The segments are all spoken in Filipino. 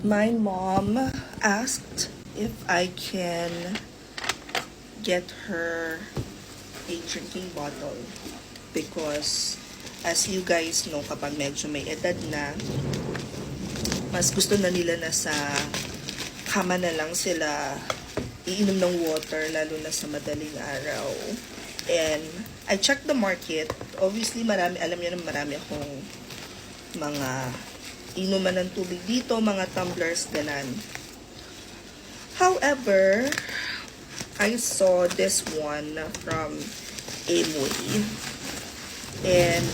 My mom asked if I can get her a drinking bottle because as you guys know, kapag medyo may edad na, mas gusto na nila na sa kama na lang sila iinom ng water, lalo na sa madaling araw. And I checked the market. Obviously, marami, alam niyo na marami akong mga inuman ng tubig dito, mga tumblers, ganan. However, I saw this one from Amway. And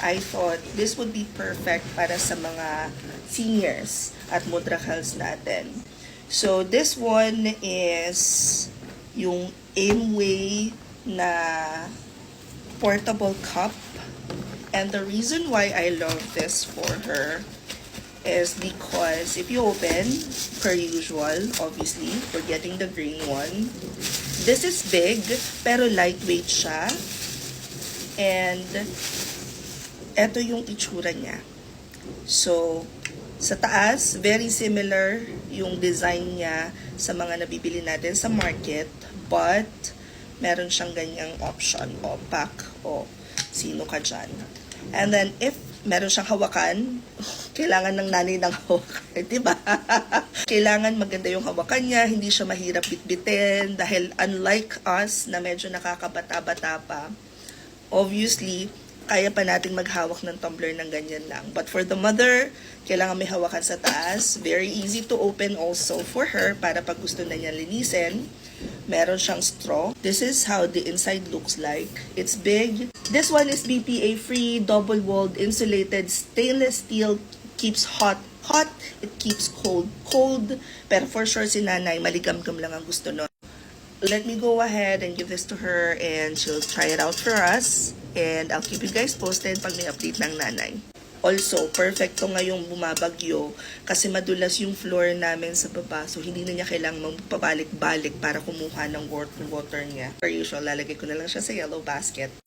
I thought this would be perfect para sa mga seniors at mudrakhals natin. So, this one is yung Amway na portable cup. And the reason why I love this for her is because if you open, per usual, obviously, we're getting the green one. This is big, pero lightweight siya. And eto yung itsura niya. So, sa taas, very similar yung design niya sa mga nabibili natin sa market. But, meron siyang ganyang option. O, pack. O, sino ka dyan. And then, if meron siyang hawakan, kailangan ng nanay ng hawakan, diba? Kailangan maganda yung hawakan niya, hindi siya mahirap bitbitin, dahil unlike us, na medyo nakakabata-bata pa, obviously, kaya pa nating maghawak ng tumbler ng ganyan lang. But for the mother, kailangan may hawakan sa taas. Very easy to open also for her para pag gusto na niya linisin. Meron siyang straw. This is how the inside looks like. It's big. This one is BPA-free, double-walled, insulated, stainless steel, keeps hot. Hot, it keeps cold. Cold, pero for sure si nanay, maligam-gam lang ang gusto nun. Let me go ahead and give this to her and she'll try it out for us. And I'll keep you guys posted pag may update ng nanay. Also, perfecto ngayong bumabagyo kasi madulas yung floor namin sa baba. So, hindi na niya kailangang magpabalik-balik para kumuha ng water niya. Per usual, lalagay ko na lang siya sa yellow basket.